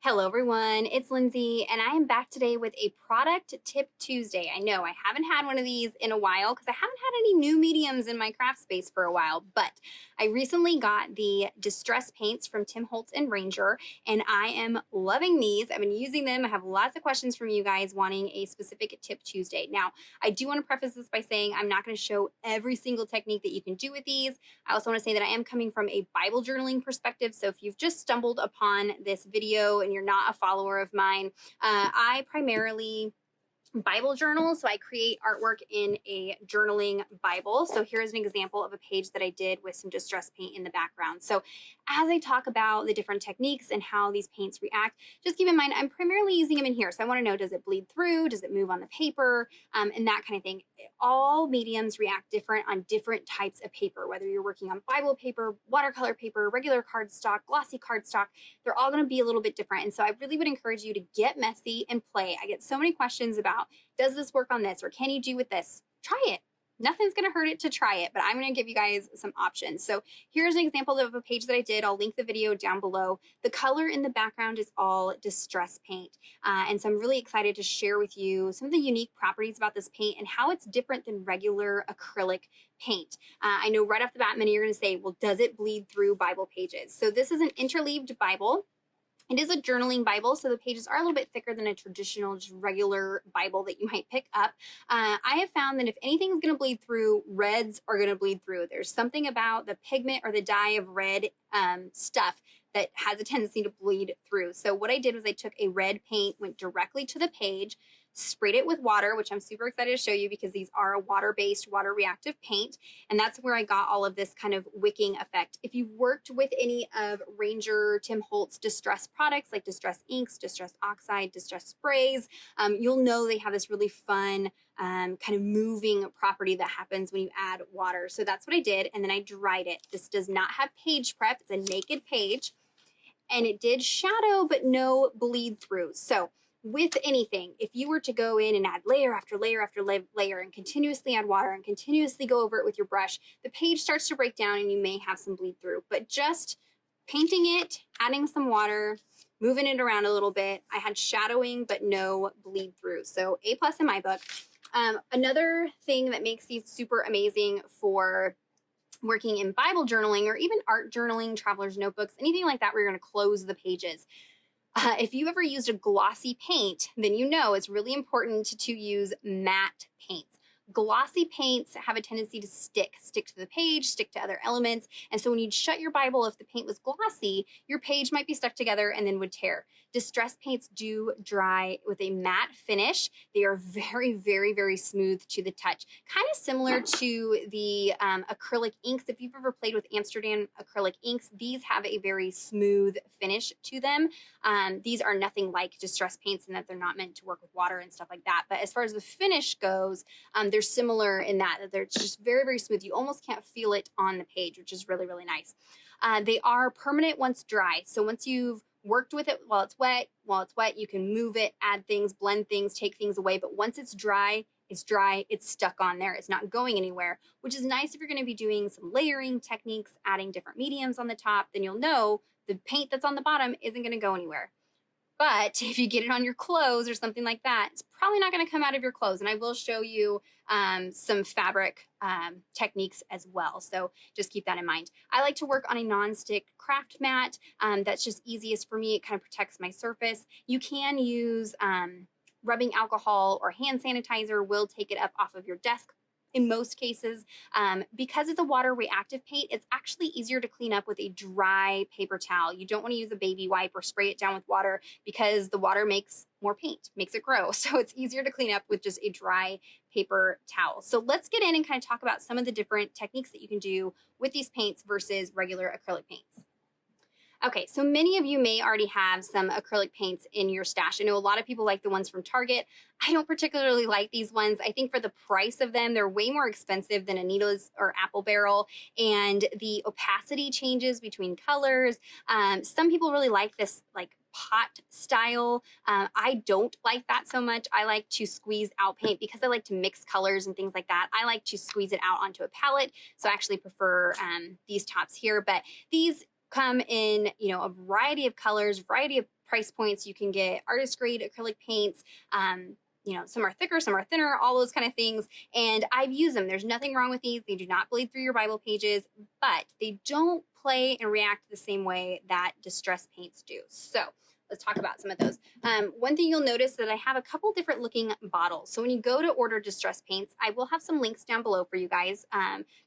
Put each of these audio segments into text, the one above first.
Hello everyone, it's Lindsay and I am back today with a product tip Tuesday. I know I haven't had one of these in a while because I haven't had any new mediums in my craft space for a while, but I recently got the Distress Paints from Tim Holtz and Ranger and I am loving these. I've been using them. I have lots of questions from you guys wanting a specific tip Tuesday. Now, I do want to preface this by saying I'm not going to show every single technique that you can do with these. I also want to say that I am coming from a Bible journaling perspective, so if you've just stumbled upon this video and you're not a follower of mine, I primarily Bible journal. So I create artwork in a journaling Bible. So here's an example of a page that I did with some distress paint in the background. So as I talk about the different techniques and how these paints react, just keep in mind, I'm primarily using them in here. So I want to know, does it bleed through? Does it move on the paper? And that kind of thing. All mediums react different on different types of paper, whether you're working on Bible paper, watercolor paper, regular cardstock, glossy cardstock, they're all going to be a little bit different. And so I really would encourage you to get messy and play. I get so many questions about, does this work on this? Or can you do with this? Try it. Nothing's going to hurt it to try it, but I'm going to give you guys some options. So here's an example of a page that I did. I'll link the video down below. The color in the background is all distress paint. And so I'm really excited to share with you some of the unique properties about this paint and how it's different than regular acrylic paint. I know right off the bat, many are going to say, well, does it bleed through Bible pages? So this is an interleaved Bible. It is a journaling Bible, so the pages are a little bit thicker than a traditional, just regular Bible that you might pick up. I have found that if anything's going to bleed through, reds are going to bleed through. There's something about the pigment or the dye of red stuff that has a tendency to bleed through. So what I did was I took a red paint, went directly to the page, sprayed it with water, which I'm super excited to show you because these are a water-based, water-reactive paint, and that's where I got all of this kind of wicking effect. If you've worked with any of Ranger, Tim Holtz Distress products like Distress Inks, Distress Oxide, Distress Sprays, you'll know they have this really fun kind of moving property that happens when you add water. So that's what I did, and then I dried it. This does not have page prep. It's a naked page, and it did shadow, but no bleed through. So with anything, if you were to go in and add layer after layer after layer and continuously add water and continuously go over it with your brush, the page starts to break down and you may have some bleed through. But just painting it, adding some water, moving it around a little bit, I had shadowing but no bleed through. So A+ in my book. Another thing that makes these super amazing for working in Bible journaling or even art journaling, traveler's notebooks, anything like that where you're going to close the pages. If you ever used a glossy paint, then you know it's really important to use matte paints. Glossy paints have a tendency to stick to the page, stick to other elements. And so when you'd shut your Bible, if the paint was glossy, your page might be stuck together and then would tear. Distress paints do dry with a matte finish. They are very, very, very smooth to the touch. Kind of similar to the acrylic inks. If you've ever played with Amsterdam acrylic inks, these have a very smooth finish to them. These are nothing like distress paints in that they're not meant to work with water and stuff like that. But as far as the finish goes, they're similar in that they're just very, very smooth. You almost can't feel it on the page, which is really, really nice. They are permanent once dry. So once you've worked with it while it's wet, you can move it, add things, blend things, take things away. But once it's dry, it's stuck on there. It's not going anywhere, which is nice if you're going to be doing some layering techniques, adding different mediums on the top, then you'll know the paint that's on the bottom isn't going to go anywhere. But if you get it on your clothes or something like that, it's probably not going to come out of your clothes. And I will show you some fabric techniques as well. So just keep that in mind. I like to work on a non-stick craft mat. That's just easiest for me. It kind of protects my surface. You can use rubbing alcohol or hand sanitizer will take it up off of your desk. In most cases, because it's a water reactive paint, it's actually easier to clean up with a dry paper towel. You don't want to use a baby wipe or spray it down with water because the water makes more paint, makes it grow. So it's easier to clean up with just a dry paper towel. So let's get in and kind of talk about some of the different techniques that you can do with these paints versus regular acrylic paints. Okay, so many of you may already have some acrylic paints in your stash. I know a lot of people like the ones from Target. I don't particularly like these ones. I think for the price of them, they're way more expensive than Anita's or Apple Barrel, and the opacity changes between colors. Some people really like this like pot style. I don't like that so much. I like to squeeze out paint because I like to mix colors and things like that. I like to squeeze it out onto a palette, so I actually prefer these tops here. But these come in, a variety of colors, variety of price points. You can get artist grade acrylic paints. You know, some are thicker, some are thinner, all those kind of things. And I've used them. There's nothing wrong with these. They do not bleed through your Bible pages, but they don't play and react the same way that distress paints do. So let's talk about some of those. One thing you'll notice that I have a couple different looking bottles. So when you go to order distress paints, I will have some links down below for you guys.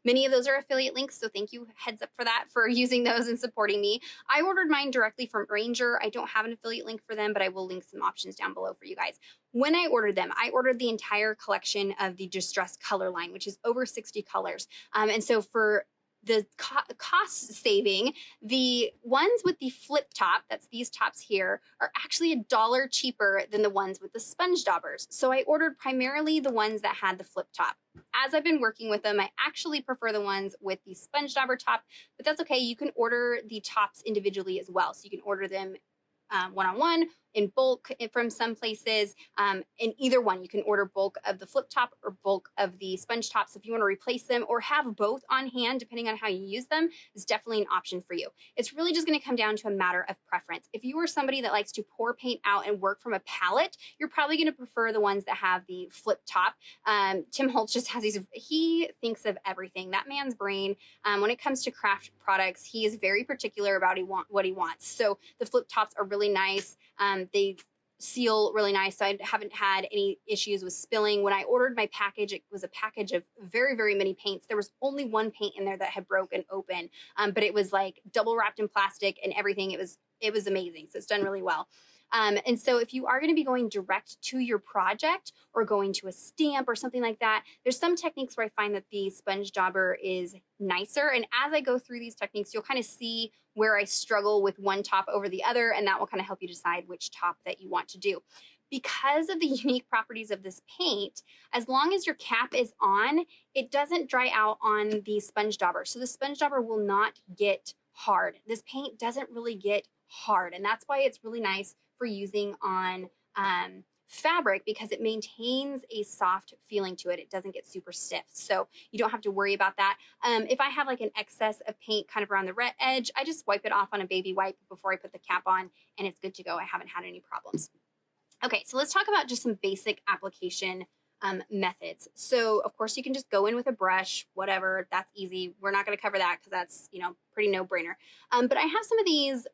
Many of those are affiliate links, so thank you, heads up for that, for using those and supporting me. I ordered mine directly from Ranger. I don't have an affiliate link for them, but I will link some options down below for you guys. When I ordered them, I ordered the entire collection of the distress color line, which is over 60 colors. And so for the cost saving, the ones with the flip top, that's these tops here, are actually $1 cheaper than the ones with the sponge daubers. So I ordered primarily the ones that had the flip top. As I've been working with them, I actually prefer the ones with the sponge dauber top, but that's okay. You can order the tops individually as well. So you can order them one-on-one, in bulk from some places. In either one, you can order bulk of the flip top or bulk of the sponge tops. If you want to replace them or have both on hand, depending on how you use them, is definitely an option for you. It's really just going to come down to a matter of preference. If you are somebody that likes to pour paint out and work from a palette, you're probably going to prefer the ones that have the flip top. Tim Holtz just has these, he thinks of everything. That man's brain, when it comes to craft products, he is very particular about what he wants. So the flip tops are really nice. They seal really nice, so I haven't had any issues with spilling. When I ordered my package, it was a package of very, very many paints. There was only one paint in there that had broken open, but it was like double wrapped in plastic and everything. It was amazing, so it's done really well. And so if you are going to be going direct to your project or going to a stamp or something like that, there's some techniques where I find that the sponge dauber is nicer. And as I go through these techniques, you'll kind of see where I struggle with one top over the other, and that will kind of help you decide which top that you want to do. Because of the unique properties of this paint, as long as your cap is on, it doesn't dry out on the sponge dauber. So the sponge dauber will not get hard. This paint doesn't really get hard, and that's why it's really nice for using on fabric, because it maintains a soft feeling to it. It doesn't get super stiff, so you don't have to worry about that. If I have like an excess of paint kind of around the red edge, I just wipe it off on a baby wipe before I put the cap on, and it's good to go. I haven't had any problems. Okay, so let's talk about just some basic application methods. So of course you can just go in with a brush, whatever, that's easy. We're not going to cover that because that's, you know, pretty no-brainer. But I have some of these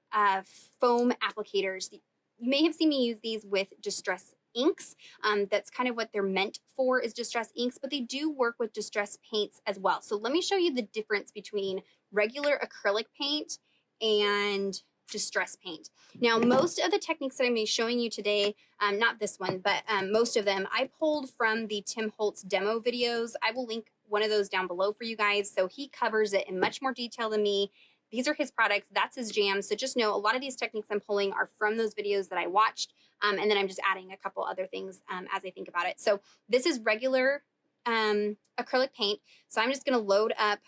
foam applicators. You may have seen me use these with distress inks. That's kind of what they're meant for, is distress inks, but they do work with distress paints as well. So let me show you the difference between regular acrylic paint and distress paint. Now, most of the techniques that I'm showing you today, not this one, but most of them, I pulled from the Tim Holtz demo videos. I will link one of those down below for you guys. So he covers it in much more detail than me. These are his products. That's his jam. So just know a lot of these techniques I'm pulling are from those videos that I watched. And then I'm just adding a couple other things as I think about it. So this is regular acrylic paint. So I'm just going to load up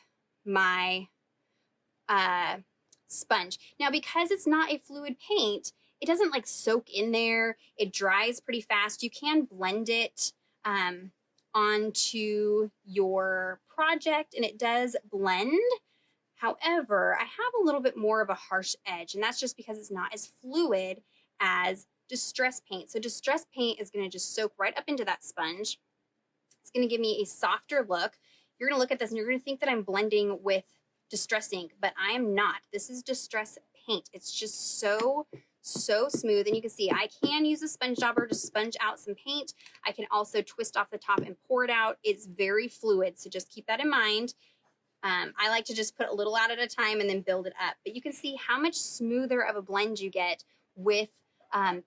my sponge. Now, because it's not a fluid paint, it doesn't like soak in there. It dries pretty fast. You can blend it onto your project, and it does blend. However, I have a little bit more of a harsh edge, and that's just because it's not as fluid as distress paint. So distress paint is going to just soak right up into that sponge. It's going to give me a softer look. You're going to look at this and you're going to think that I'm blending with distress ink, but I am not. This is distress paint. It's just so smooth, and you can see I can use a sponge dauber to sponge out some paint. I can also twist off the top and pour it out. It's very fluid, so just keep that in mind. I like to just put a little out at a time and then build it up, but you can see how much smoother of a blend you get with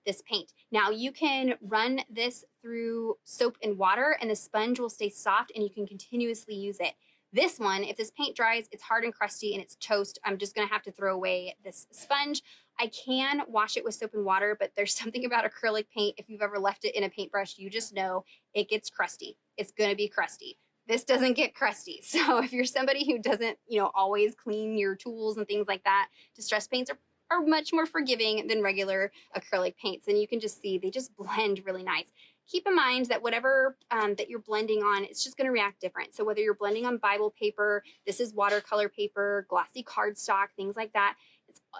this paint. Now you can run this through soap and water and the sponge will stay soft and you can continuously use it. This one, if this paint dries, it's hard and crusty and it's toast, I'm just gonna have to throw away this sponge. I can wash it with soap and water, but there's something about acrylic paint. If you've ever left it in a paintbrush, you just know it gets crusty. It's gonna be crusty. This doesn't get crusty. So if you're somebody who doesn't, you know, always clean your tools and things like that, distress paints are much more forgiving than regular acrylic paints. And you can just see they just blend really nice. Keep in mind that whatever that you're blending on, it's just going to react different. So whether you're blending on Bible paper, this is watercolor paper, glossy cardstock, things like that,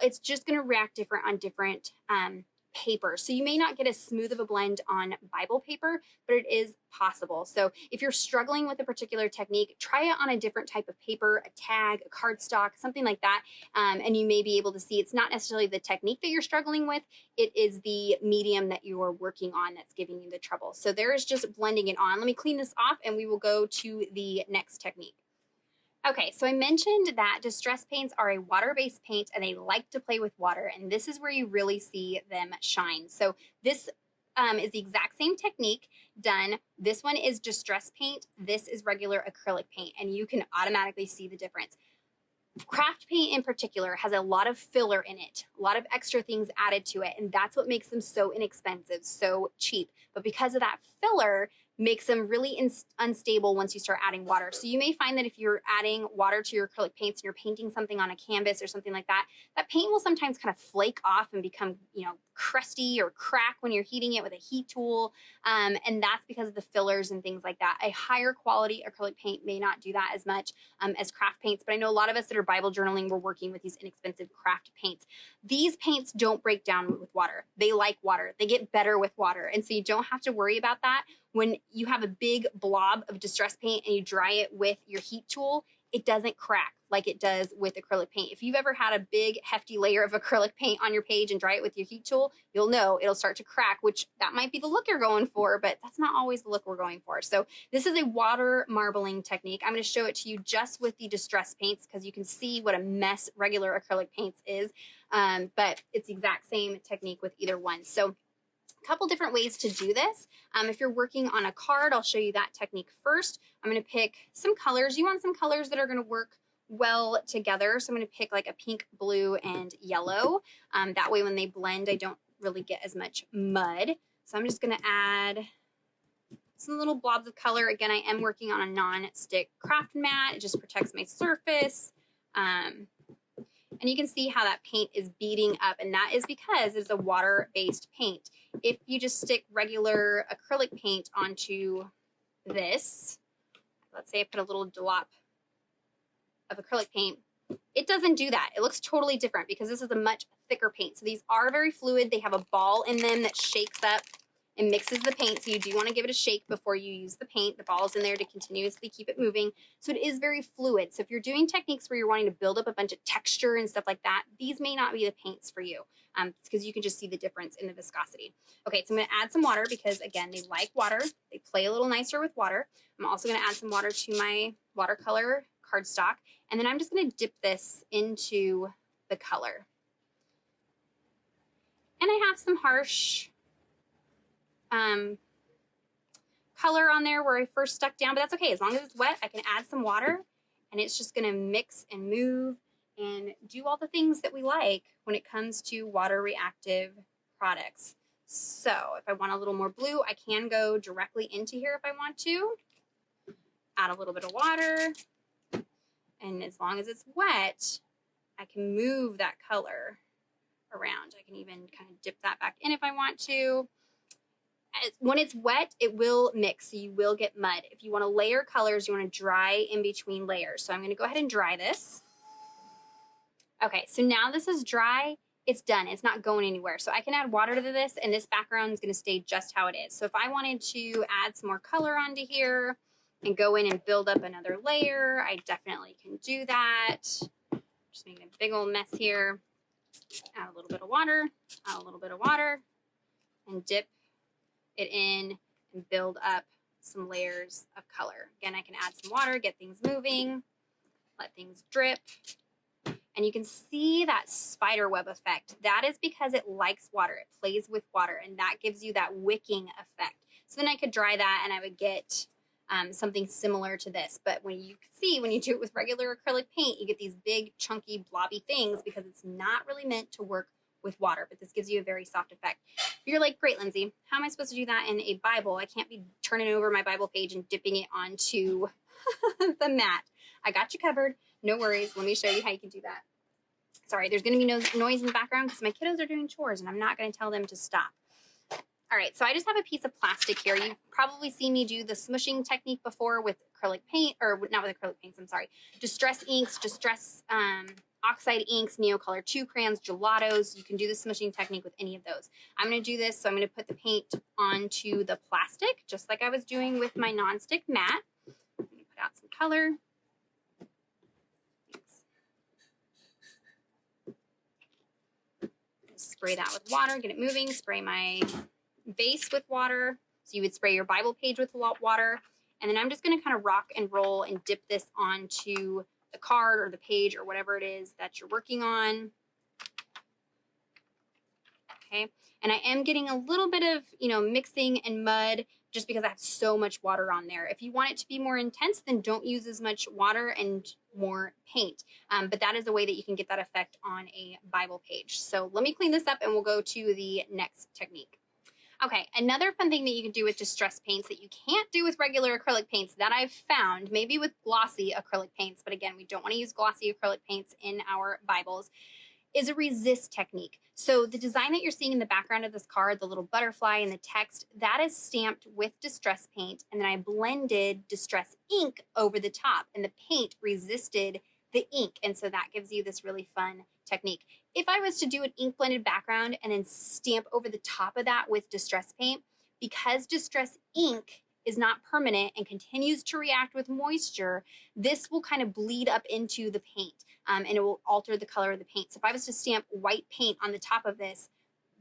it's just going to react different on different paper. So you may not get as smooth of a blend on Bible paper, but it is possible. So if you're struggling with a particular technique, try it on a different type of paper, a tag, a cardstock, something like that. And you may be able to see it's not necessarily the technique that you're struggling with, it is the medium that you are working on that's giving you the trouble. So there is just blending it on. Let me clean this off and we will go to the next technique. Okay, so I mentioned that distress paints are a water-based paint and they like to play with water, and this is where you really see them shine. So this is the exact same technique done. This one is distress paint, this is regular acrylic paint, and you can automatically see the difference. Craft paint in particular has a lot of filler in it, a lot of extra things added to it, and that's what makes them so inexpensive, so cheap. But because of that filler, makes them really unstable once you start adding water. So you may find that if you're adding water to your acrylic paints and you're painting something on a canvas or something like that, that paint will sometimes kind of flake off and become, you know, crusty or crack when you're heating it with a heat tool. And that's because of the fillers and things like that. A higher quality acrylic paint may not do that as much as craft paints, but I know a lot of us that are Bible journaling, we're working with these inexpensive craft paints. These paints don't break down with water. They like water. They get better with water. And so you don't have to worry about that. When you have a big blob of distress paint and you dry it with your heat tool, it doesn't crack like it does with acrylic paint. If you've ever had a big hefty layer of acrylic paint on your page and dry it with your heat tool, you'll know it'll start to crack, which that might be the look you're going for, but that's not always the look we're going for. So this is a water marbling technique. I'm going to show it to you just with the distress paints because you can see what a mess regular acrylic paints is, but it's the exact same technique with either one. So a couple different ways to do this. If you're working on a card, I'll show you that technique first. I'm going to pick some colors. You want some colors that are going to work well together. So I'm going to pick like a pink, blue, and yellow. That way when they blend, I don't really get as much mud. So I'm just going to add some little blobs of color. Again, I am working on a non-stick craft mat. It just protects my surface. And you can see how that paint is beading up, and that is because it's a water-based paint. If you just stick regular acrylic paint onto this, let's say I put a little dollop of acrylic paint, it doesn't do that. It looks totally different because this is a much thicker paint. So these are very fluid. They have a ball in them that shakes up and mixes the paint. So you do want to give it a shake before you use the paint. The ball's in there to continuously keep it moving. So it is very fluid. So if you're doing techniques where you're wanting to build up a bunch of texture and stuff like that, these may not be the paints for you because you can just see the difference in the viscosity. Okay, so I'm going to add some water because, again, they like water. They play a little nicer with water. I'm also going to add some water to my watercolor cardstock. And then I'm just going to dip this into the color. And I have some harsh color on there where I first stuck down, but that's okay. As long as it's wet, I can add some water and it's just gonna mix and move and do all the things that we like when it comes to water reactive products. So if I want a little more blue, I can go directly into here if I want to. Add a little bit of water. And as long as it's wet, I can move that color around. I can even kind of dip that back in if I want to. When it's wet, it will mix, so you will get mud. If you want to layer colors, you want to dry in between layers. So I'm going to go ahead and dry this. Okay, so now this is dry. It's done. It's not going anywhere. So I can add water to this, and this background is going to stay just how it is. So if I wanted to add some more color onto here and go in and build up another layer, I definitely can do that. Just making a big old mess here. Add a little bit of water, add a little bit of water, and dip it in and build up some layers of color. Again, I can add some water, get things moving, let things drip. And you can see that spider web effect. That is because it likes water. It plays with water, and that gives you that wicking effect. So then I could dry that and I would get something similar to this. But when you can see, when you do it with regular acrylic paint, you get these big, chunky, blobby things because it's not really meant to work with water, but this gives you a very soft effect. You're like, great, Lindsey, how am I supposed to do that in a Bible? I can't be turning over my Bible page and dipping it onto the mat. I got you covered. No worries. Let me show you how you can do that. Sorry, there's going to be no noise in the background because my kiddos are doing chores and I'm not going to tell them to stop. All right, so I just have a piece of plastic here. You've probably seen me do the smushing technique before with acrylic paint, or not with acrylic paints, I'm sorry. Distress inks, distress oxide inks, Neocolor 2 crayons, gelatos. You can do the smushing technique with any of those. I'm going to do this, so I'm going to put the paint onto the plastic, just like I was doing with my nonstick mat. I'm going to put out some color. Spray that with water, get it moving, spray my base with water. So you would spray your Bible page with water. And then I'm just going to kind of rock and roll and dip this onto the card or the page or whatever it is that you're working on. Okay. And I am getting a little bit of, mixing and mud just because I have so much water on there. If you want it to be more intense, then don't use as much water and more paint. But that is a way that you can get that effect on a Bible page. So let me clean this up and we'll go to the next technique. Okay, another fun thing that you can do with distress paints that you can't do with regular acrylic paints that I've found, maybe with glossy acrylic paints, but again, we don't want to use glossy acrylic paints in our Bibles, is a resist technique. So the design that you're seeing in the background of this card, the little butterfly and the text, that is stamped with distress paint, and then I blended distress ink over the top, and the paint resisted the ink, and so that gives you this really fun technique. If I was to do an ink blended background and then stamp over the top of that with distress paint, because distress ink is not permanent and continues to react with moisture, this will kind of bleed up into the paint, and it will alter the color of the paint. So if I was to stamp white paint on the top of this,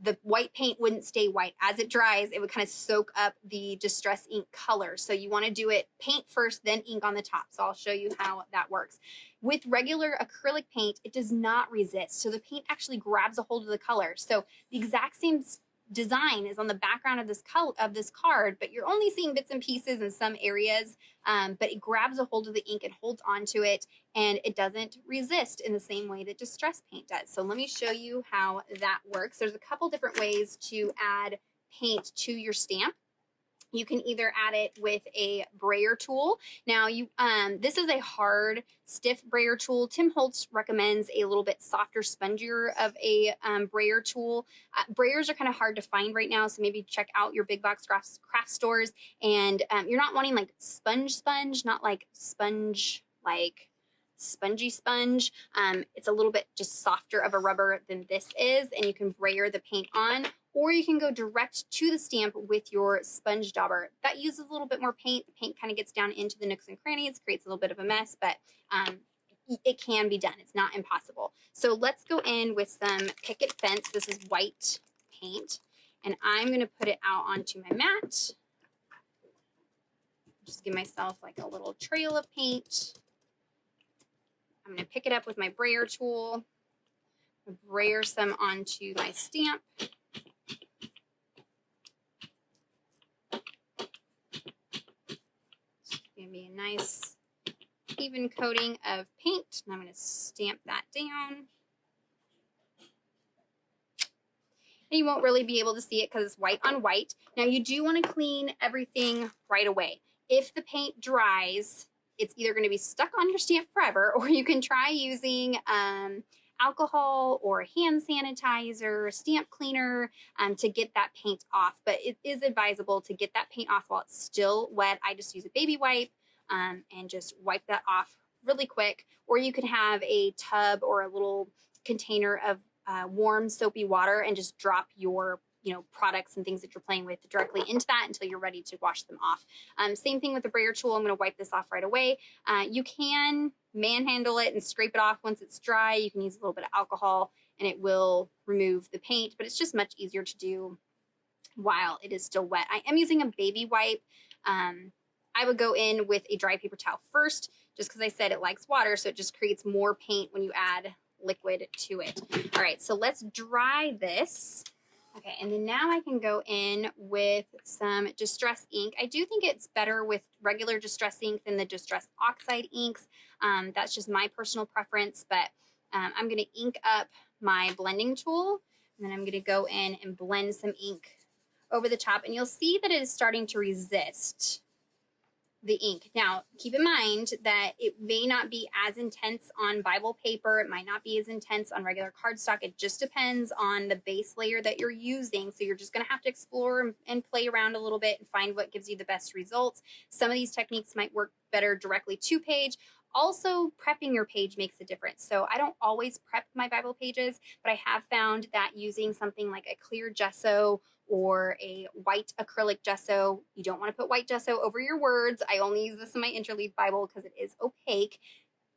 the white paint wouldn't stay white. As it dries, it would kind of soak up the distress ink color. So you want to do it paint first, then ink on the top. So I'll show you how that works. With regular acrylic paint, it does not resist. So the paint actually grabs a hold of the color. So the exact same design is on the background of this card, but you're only seeing bits and pieces in some areas, but it grabs a hold of the ink and holds onto it, and it doesn't resist in the same way that distress paint does. So let me show you how that works. There's a couple different ways to add paint to your stamp. You can either add it with a brayer tool. Now, this is a hard, stiff brayer tool. Tim Holtz recommends a little bit softer, spongier of a brayer tool. Brayers are kind of hard to find right now, so maybe check out your big box craft stores. And you're not wanting like sponge, not like sponge, like spongy sponge. It's a little bit just softer of a rubber than this is, and you can brayer the paint on. Or you can go direct to the stamp with your sponge dauber. That uses a little bit more paint. The paint kind of gets down into the nooks and crannies, creates a little bit of a mess, but it can be done. It's not impossible. So let's go in with some Picket Fence. This is white paint, and I'm going to put it out onto my mat. Just give myself like a little trail of paint. I'm going to pick it up with my brayer tool, brayer some onto my stamp. Going to be a nice even coating of paint, and I'm going to stamp that down. And you won't really be able to see it because it's white on white. Now you do want to clean everything right away. If the paint dries, it's either going to be stuck on your stamp forever, or you can try using alcohol or hand sanitizer, stamp cleaner to get that paint off. But it is advisable to get that paint off while it's still wet. I just use a baby wipe and just wipe that off really quick. Or you could have a tub or a little container of warm soapy water and just drop your products and things that you're playing with directly into that until you're ready to wash them off. Same thing with the brayer tool. I'm going to wipe this off right away. You can manhandle it and scrape it off once it's dry. You can use a little bit of alcohol and it will remove the paint, but it's just much easier to do while it is still wet. I am using a baby wipe. I would go in with a dry paper towel first, just because I said it likes water, so it just creates more paint when you add liquid to it. All right, so let's dry this. Okay, and then now I can go in with some Distress ink. I do think it's better with regular Distress ink than the Distress Oxide inks. That's just my personal preference, but I'm going to ink up my blending tool, and then I'm going to go in and blend some ink over the top, and you'll see that it is starting to resist the ink. Now, keep in mind that it may not be as intense on Bible paper. It might not be as intense on regular cardstock. It just depends on the base layer that you're using. So you're just going to have to explore and play around a little bit and find what gives you the best results. Some of these techniques might work better directly to page. Also, prepping your page makes a difference. So I don't always prep my Bible pages, but I have found that using something like a clear gesso or a white acrylic gesso, you don't want to put white gesso over your words. I only use this in my interleaf Bible because it is opaque.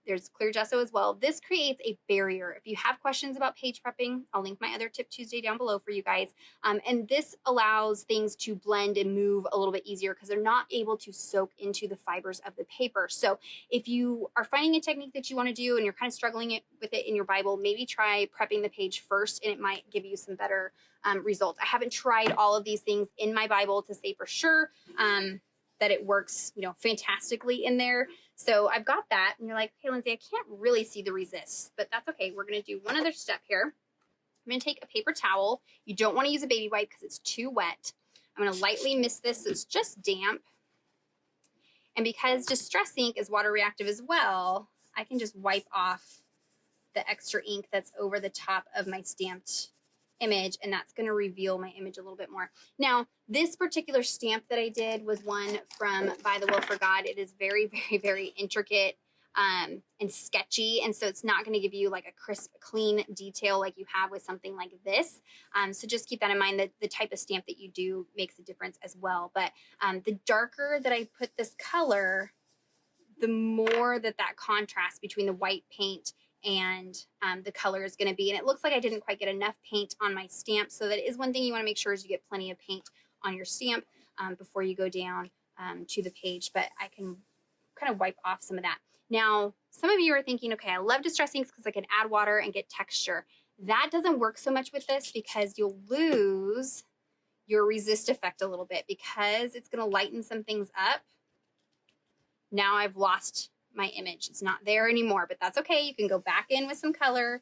There's clear gesso as well. This creates a barrier. If you have questions about page prepping, I'll link my other Tip Tuesday down below for you guys. And this allows things to blend and move a little bit easier because they're not able to soak into the fibers of the paper. So if you are finding a technique that you want to do and you're kind of struggling with it in your Bible, maybe try prepping the page first and it might give you some better results. I haven't tried all of these things in my Bible to say for sure that it works, fantastically in there. So I've got that, and you're like, hey, Lindsey, I can't really see the resist, but that's okay. We're gonna do one other step here. I'm gonna take a paper towel. You don't wanna use a baby wipe because it's too wet. I'm gonna lightly mist this so it's just damp. And because Distress ink is water reactive as well, I can just wipe off the extra ink that's over the top of my stamped image, and that's going to reveal my image a little bit more. Now, this particular stamp that I did was one from By the Will for God. It is very, very, very intricate and sketchy, and so it's not going to give you like a crisp, clean detail like you have with something like this. So just keep that in mind, that the type of stamp that you do makes a difference as well. But the darker that I put this color, the more that contrast between the white paint and the color is going to be. And it looks like I didn't quite get enough paint on my stamp. So that is one thing you want to make sure is you get plenty of paint on your stamp before you go down to the page. But I can kind of wipe off some of that. Now, some of you are thinking, okay, I love Distress inks because I can add water and get texture. That doesn't work so much with this because you'll lose your resist effect a little bit because it's going to lighten some things up. Now I've lost my image. It's not there anymore, but that's okay. You can go back in with some color,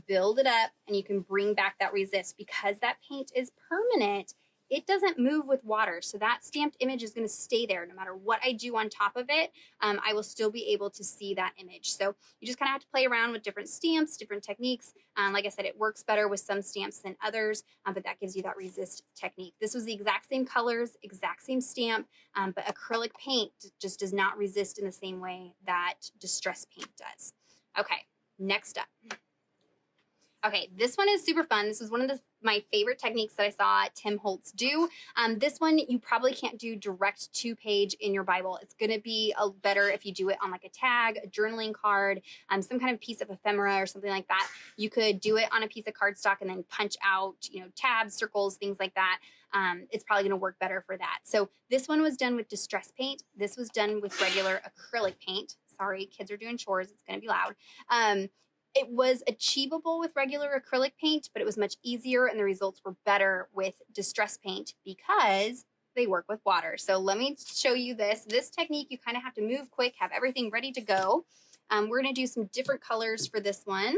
build it up, and you can bring back that resist. Because that paint is permanent, it doesn't move with water. So that stamped image is going to stay there no matter what I do on top of it. I will still be able to see that image. So you just kind of have to play around with different stamps, different techniques. Like I said, it works better with some stamps than others, but that gives you that resist technique. This was the exact same colors, exact same stamp, but acrylic paint just does not resist in the same way that Distress paint does. Okay, next up. Okay, this one is super fun. This is one of my favorite techniques that I saw Tim Holtz do. This one you probably can't do direct to page in your Bible. It's gonna be better if you do it on like a tag, a journaling card, some kind of piece of ephemera or something like that. You could do it on a piece of cardstock and then punch out, tabs, circles, things like that. It's probably gonna work better for that. So this one was done with Distress paint. This was done with regular acrylic paint. Sorry, kids are doing chores. It's gonna be loud. It was achievable with regular acrylic paint, but it was much easier and the results were better with Distress paint because they work with water. So let me show you this. This technique, you kind of have to move quick, have everything ready to go. We're going to do some different colors for this one.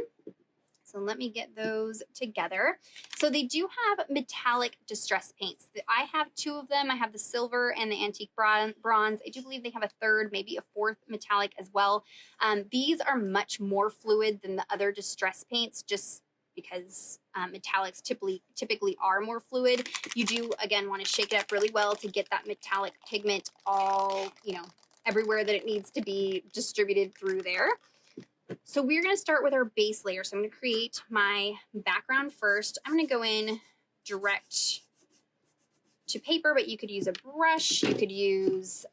So let me get those together. So they do have metallic Distress paints. I have two of them. I have the silver and the antique bronze. I do believe they have a third, maybe a fourth metallic as well. These are much more fluid than the other Distress paints just because metallics typically are more fluid. You do, again, want to shake it up really well to get that metallic pigment all, everywhere that it needs to be distributed through there. So we're going to start with our base layer. So I'm going to create my background first. I'm going to go in direct to paper, but you could use a brush. You could use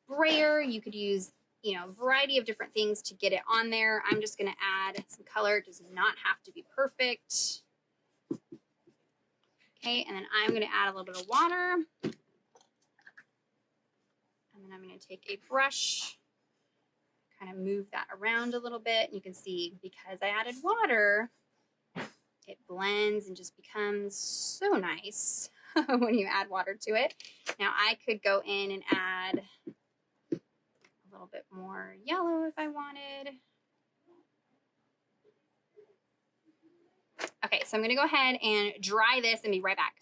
brayer. You could use, a variety of different things to get it on there. I'm just going to add some color. It does not have to be perfect. Okay, and then I'm going to add a little bit of water. And then I'm going to take a brush, kind of move that around a little bit. And you can see because I added water, it blends and just becomes so nice when you add water to it. Now I could go in and add a little bit more yellow if I wanted. Okay, so I'm going to go ahead and dry this and be right back.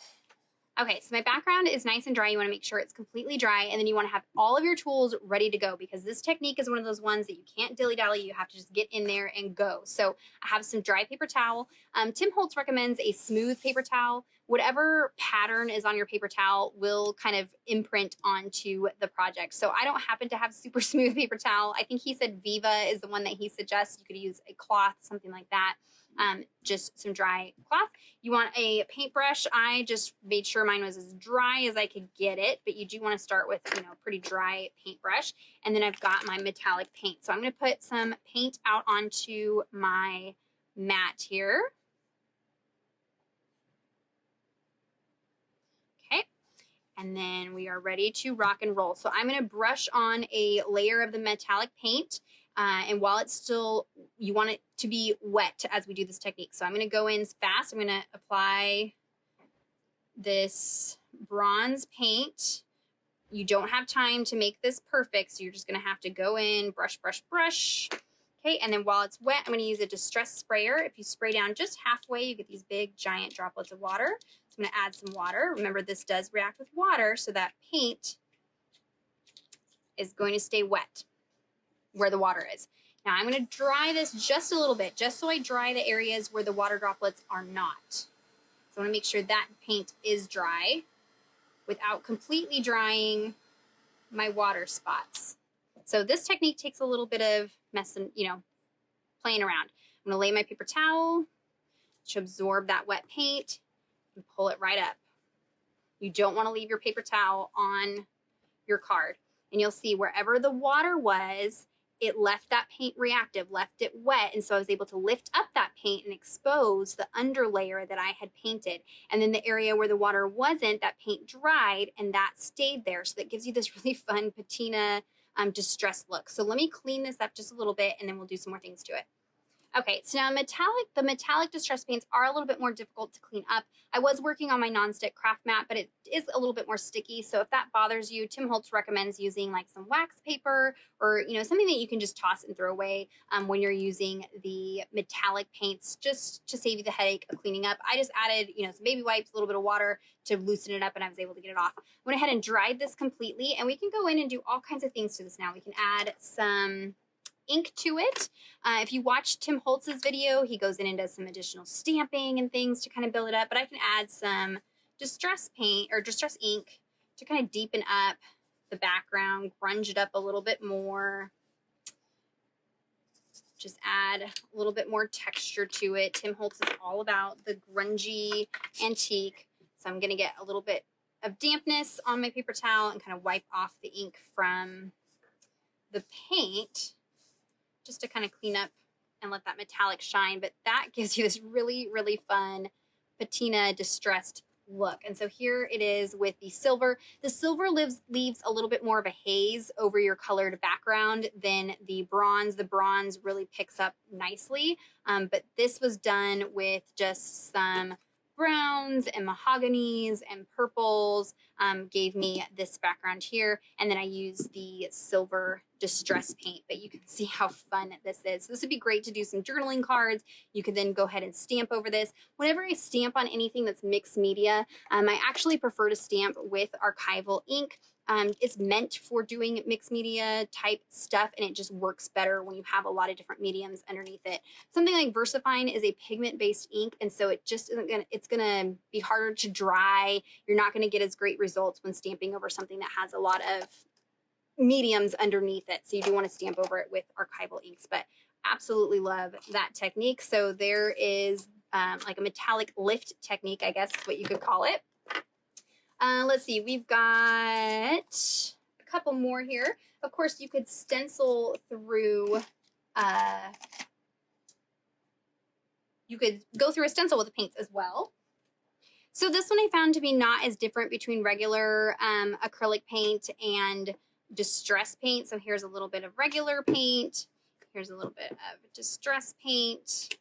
Okay, so my background is nice and dry. You want to make sure it's completely dry, and then you want to have all of your tools ready to go because this technique is one of those ones that you can't dilly-dally. You have to just get in there and go. So I have some dry paper towel. Tim Holtz recommends a smooth paper towel. Whatever pattern is on your paper towel will kind of imprint onto the project. So I don't happen to have super smooth paper towel. I think he said Viva is the one that he suggests. You could use a cloth, something like that. Just some dry cloth. You want a paintbrush. I just made sure mine was as dry as I could get it, but you do want to start with, you know, a pretty dry paintbrush. And then I've got my metallic paint. So I'm going to put some paint out onto my mat here. Okay. And then we are ready to rock and roll. So I'm going to brush on a layer of the metallic paint. And while it's still, you want it to be wet as we do this technique. So I'm going to go in fast. I'm going to apply this bronze paint. You don't have time to make this perfect, so you're just going to have to go in, brush, brush, brush. Okay, and then while it's wet, I'm going to use a distress sprayer. If you spray down just halfway, you get these big, giant droplets of water. So I'm going to add some water. Remember, this does react with water, so that paint is going to stay wet where the water is. Now I'm going to dry this just a little bit, just so I dry the areas where the water droplets are not. So I want to make sure that paint is dry without completely drying my water spots. So this technique takes a little bit of messing, you know, playing around. I'm going to lay my paper towel to absorb that wet paint and pull it right up. You don't want to leave your paper towel on your card. And you'll see wherever the water was, it left that paint reactive, left it wet. And so I was able to lift up that paint and expose the under layer that I had painted. And then the area where the water wasn't, that paint dried and that stayed there. So that gives you this really fun patina distressed look. So let me clean this up just a little bit and then we'll do some more things to it. Okay, so now the metallic distress paints are a little bit more difficult to clean up. I was working on my nonstick craft mat, but it is a little bit more sticky. So if that bothers you, Tim Holtz recommends using like some wax paper or, you know, something that you can just toss and throw away when you're using the metallic paints, just to save you the headache of cleaning up. I just added, you know, some baby wipes, a little bit of water to loosen it up, and I was able to get it off. I went ahead and dried this completely, and we can go in and do all kinds of things to this now. We can add some ink to it. If you watch Tim Holtz's video, he goes in and does some additional stamping and things to kind of build it up, but I can add some distress paint or distress ink to kind of deepen up the background, grunge it up a little bit more. Just add a little bit more texture to it. Tim Holtz is all about the grungy antique. So I'm going to get a little bit of dampness on my paper towel and kind of wipe off the ink from the paint, just to kind of clean up and let that metallic shine. But that gives you this really, really fun patina distressed look. And so here it is with the silver. The silver leaves a little bit more of a haze over your colored background than the bronze. The bronze really picks up nicely. But this was done with just some browns and mahoganies and purples, gave me this background here. And then I used the silver distress paint, but you can see how fun this is. So this would be great to do some journaling cards. You could then go ahead and stamp over this. Whenever I stamp on anything that's mixed media, I actually prefer to stamp with archival ink. It's meant for doing mixed media type stuff, and it just works better when you have a lot of different mediums underneath it. Something like VersaFine is a pigment-based ink, and so it just isn't gonna, it's gonna be harder to dry. You're not gonna get as great results when stamping over something that has a lot of mediums underneath it. So you do want to stamp over it with archival inks, but absolutely love that technique. So there is like a metallic lift technique, I guess is what you could call it. Let's see, we've got a couple more here. Of course, you could stencil through, you could go through a stencil with the paints as well. So this one I found to be not as different between regular acrylic paint and distress paint. So here's a little bit of regular paint. Here's a little bit of distress paint.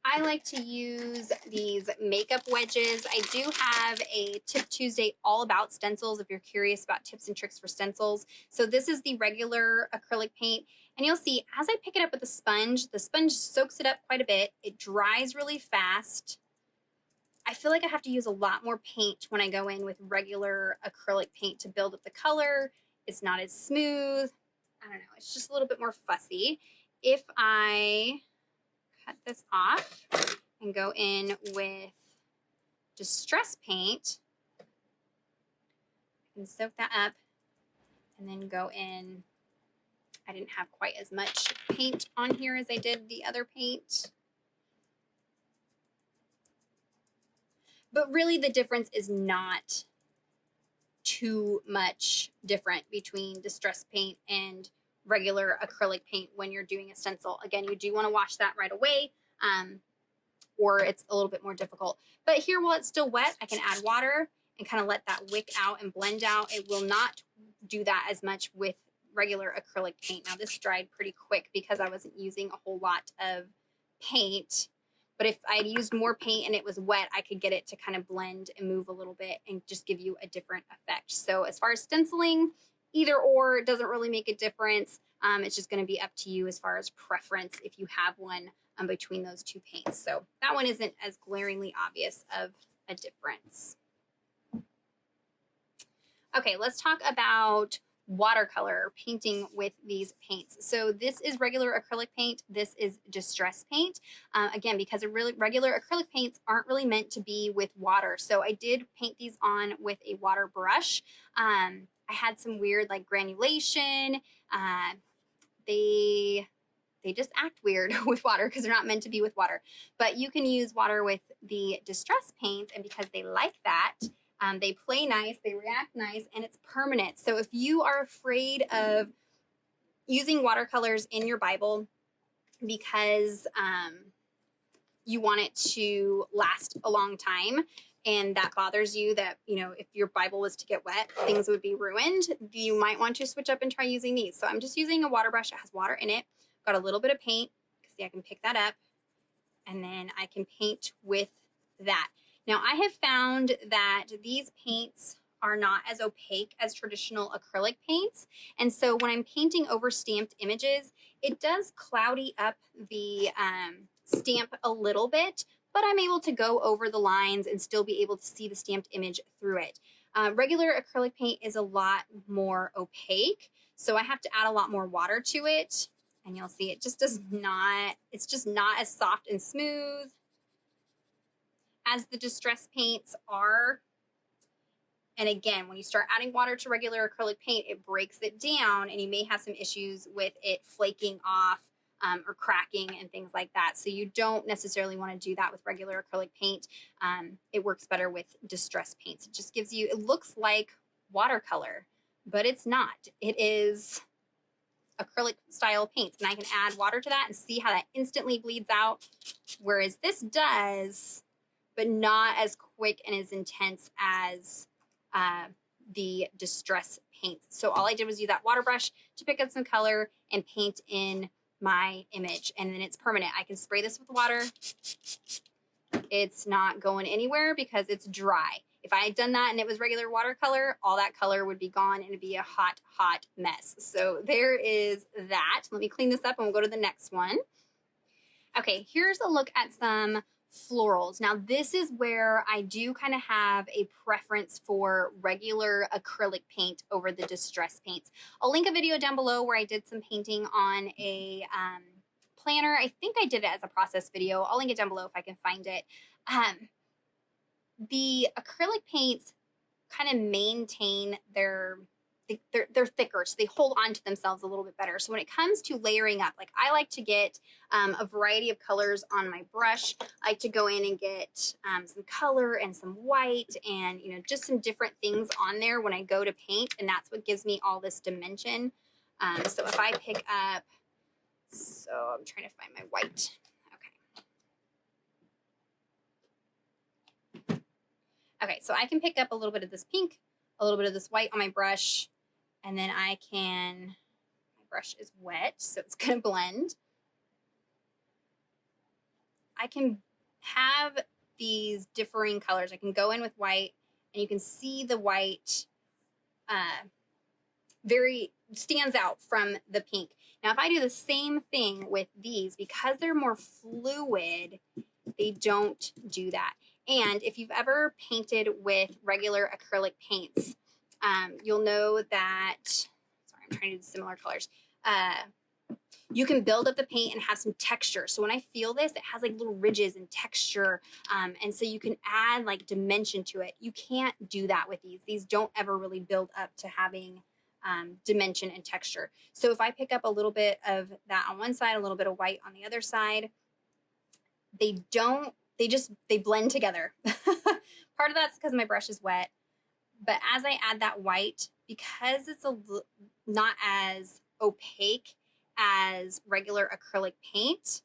I like to use these makeup wedges. I do have a Tip Tuesday all about stencils if you're curious about tips and tricks for stencils. So this is the regular acrylic paint. And you'll see as I pick it up with the sponge soaks it up quite a bit. It dries really fast. I feel like I have to use a lot more paint when I go in with regular acrylic paint to build up the color. It's not as smooth. I don't know. It's just a little bit more fussy. If I cut this off and go in with distress paint, I can soak that up and then go in. I didn't have quite as much paint on here as I did the other paint. But really the difference is not too much different between distress paint and regular acrylic paint when you're doing a stencil. Again, you do want to wash that right away, or it's a little bit more difficult. But here, while it's still wet, I can add water and kind of let that wick out and blend out. It will not do that as much with regular acrylic paint. Now this dried pretty quick because I wasn't using a whole lot of paint. But if I had used more paint and it was wet, I could get it to kind of blend and move a little bit and just give you a different effect. So as far as stenciling, either or doesn't really make a difference. It's just going to be up to you as far as preference if you have one between those two paints. So that one isn't as glaringly obvious of a difference. Okay, let's talk about watercolor painting with these paints. So this is regular acrylic paint. This is distress paint. Again, because regular acrylic paints aren't really meant to be with water. So I did paint these on with a water brush. I had some weird like granulation. They just act weird with water because they're not meant to be with water. But you can use water with the distress paints, and because they like that, they play nice, they react nice, and it's permanent. So if you are afraid of using watercolors in your Bible because you want it to last a long time, and that bothers you that, you know, if your Bible was to get wet, things would be ruined, you might want to switch up and try using these. So I'm just using a water brush that has water in it. Got a little bit of paint. See, I can pick that up, and then I can paint with that. Now, I have found that these paints are not as opaque as traditional acrylic paints. And so when I'm painting over stamped images, it does cloudy up the stamp a little bit, but I'm able to go over the lines and still be able to see the stamped image through it. Regular acrylic paint is a lot more opaque, so I have to add a lot more water to it. And you'll see it just does not, it's just not as soft and smooth as the distress paints are. And again, when you start adding water to regular acrylic paint, it breaks it down, and you may have some issues with it flaking off or cracking and things like that. So you don't necessarily want to do that with regular acrylic paint. It works better with distress paints. It just gives you, it looks like watercolor, but it's not. It is acrylic style paints, and I can add water to that and see how that instantly bleeds out, whereas this does, but not as quick and as intense as the distress paints. So all I did was use that water brush to pick up some color and paint in my image, and then it's permanent. I can spray this with water. It's not going anywhere because it's dry. If I had done that and it was regular watercolor, all that color would be gone and it'd be a hot, hot mess. So there is that. Let me clean this up and we'll go to the next one. Okay, here's a look at some florals. Now this is where I do kind of have a preference for regular acrylic paint over the distress paints. I'll link a video down below where I did some painting on a planner. I think I did it as a process video. I'll link it down below if I can find it. The acrylic paints kind of maintain they're thicker, so they hold on to themselves a little bit better. So when it comes to layering up, like I like to get a variety of colors on my brush. I like to go in and get some color and some white and, you know, just some different things on there when I go to paint, and that's what gives me all this dimension. So if I pick up, so I'm trying to find my white. Okay, so I can pick up a little bit of this pink, a little bit of this white on my brush, and then I can, my brush is wet, so it's gonna blend. I can have these differing colors. I can go in with white, and you can see the white very stands out from the pink. Now, if I do the same thing with these, because they're more fluid, they don't do that. And if you've ever painted with regular acrylic paints, you'll know that, sorry, I'm trying to do similar colors. You can build up the paint and have some texture. So when I feel this, it has like little ridges and texture. And so you can add like dimension to it. You can't do that with these. These don't ever really build up to having dimension and texture. So if I pick up a little bit of that on one side, a little bit of white on the other side, they blend together. Part of that's because my brush is wet. But as I add that white, because it's not as opaque as regular acrylic paint,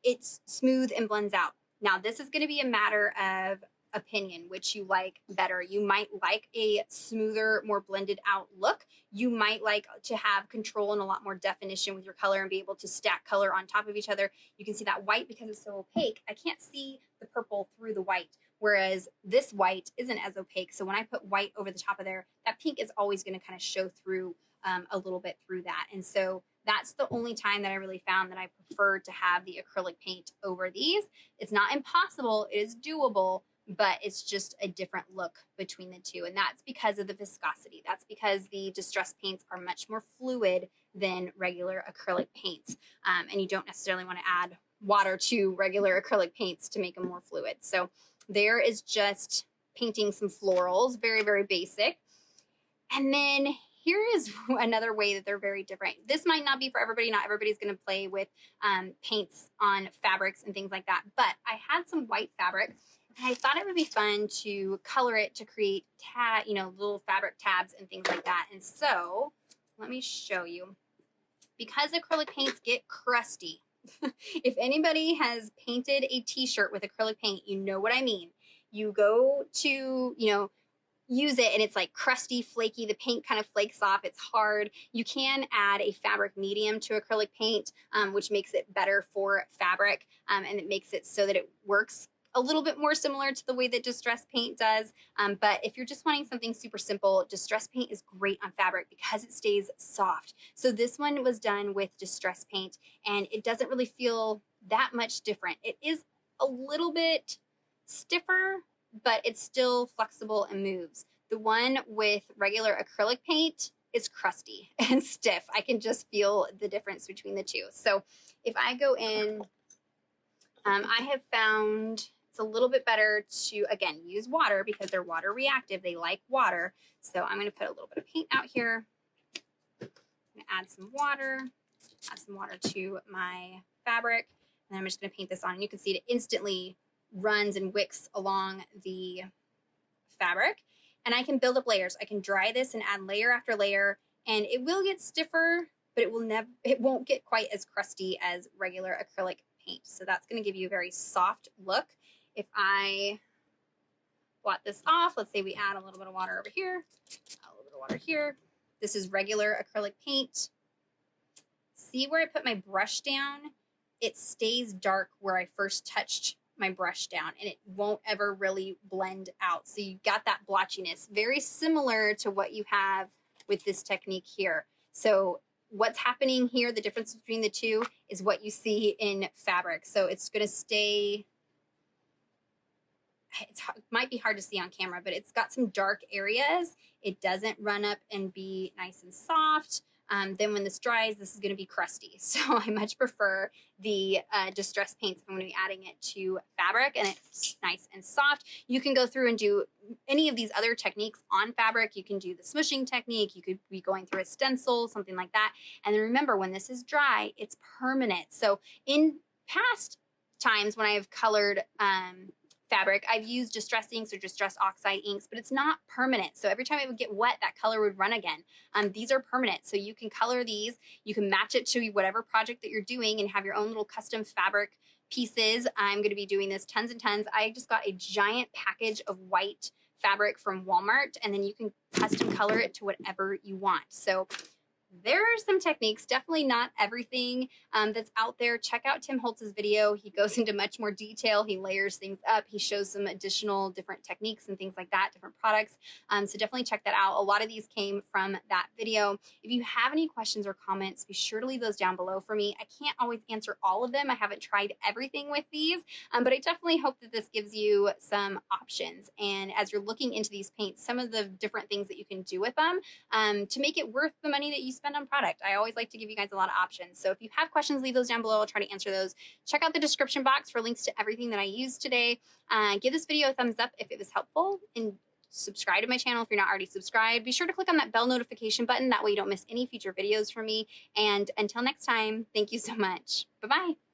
it's smooth and blends out. Now, this is going to be a matter of opinion, which you like better. You might like a smoother, more blended out look. You might like to have control and a lot more definition with your color and be able to stack color on top of each other. You can see that white, because it's so opaque, I can't see the purple through the white. Whereas this white isn't as opaque. So when I put white over the top of there, that pink is always going to kind of show through a little bit through that. And so that's the only time that I really found that I prefer to have the acrylic paint over these. It's not impossible, it is doable, but it's just a different look between the two. And that's because of the viscosity. That's because the distress paints are much more fluid than regular acrylic paints. And you don't necessarily want to add water to regular acrylic paints to make them more fluid. So there is just painting some florals, very, very basic. And then here is another way that they're very different. This might not be for everybody. Not everybody's going to play with paints on fabrics and things like that. But I had some white fabric, and I thought it would be fun to color it to create little fabric tabs and things like that. And so let me show you. Because acrylic paints get crusty, if anybody has painted a t-shirt with acrylic paint, you know what I mean. You go to, use it and it's like crusty, flaky. The paint kind of flakes off. It's hard. You can add a fabric medium to acrylic paint, which makes it better for fabric. And it makes it so that it works a little bit more similar to the way that distress paint does. But if you're just wanting something super simple, distress paint is great on fabric because it stays soft. So this one was done with distress paint and it doesn't really feel that much different. It is a little bit stiffer, but it's still flexible and moves. The one with regular acrylic paint is crusty and stiff. I can just feel the difference between the two. So if I go in, I have found it's a little bit better to, again, use water because they're water reactive. They like water. So I'm going to put a little bit of paint out here. I'm going to add some water to my fabric. And I'm just going to paint this on. And you can see it instantly runs and wicks along the fabric. And I can build up layers. I can dry this and add layer after layer. And it will get stiffer, but it won't get quite as crusty as regular acrylic paint. So that's going to give you a very soft look. If I blot this off, let's say we add a little bit of water over here, a little bit of water here. This is regular acrylic paint. See where I put my brush down? It stays dark where I first touched my brush down and it won't ever really blend out. So you got that blotchiness, very similar to what you have with this technique here. So what's happening here, the difference between the two is what you see in fabric. So it's going to stay, it might be hard to see on camera, but it's got some dark areas. It doesn't run up and be nice and soft. Then when this dries, this is going to be crusty. So I much prefer the distress paints if I'm going to be adding it to fabric and it's nice and soft. You can go through and do any of these other techniques on fabric. You can do the smushing technique. You could be going through a stencil, something like that. And then remember, when this is dry, it's permanent. So in past times when I have colored fabric, I've used distress inks or distress oxide inks, but it's not permanent. So every time it would get wet, that color would run again. These are permanent. So you can color these, you can match it to whatever project that you're doing and have your own little custom fabric pieces. I'm going to be doing this tons and tons. I just got a giant package of white fabric from Walmart, and then you can custom color it to whatever you want. So there are some techniques, definitely not everything that's out there. Check out Tim Holtz's video. He goes into much more detail. He layers things up. He shows some additional different techniques and things like that, different products. So definitely check that out. A lot of these came from that video. If you have any questions or comments, be sure to leave those down below for me. I can't always answer all of them. I haven't tried everything with these, but I definitely hope that this gives you some options. And as you're looking into these paints, some of the different things that you can do with them to make it worth the money that you spend on product. I always like to give you guys a lot of options. So if you have questions, leave those down below. I'll try to answer those. Check out the description box for links to everything that I used today. Give this video a thumbs up if it was helpful, and subscribe to my channel if you're not already subscribed. Be sure to click on that bell notification button. That way you don't miss any future videos from me. And until next time, thank you so much. Bye-bye.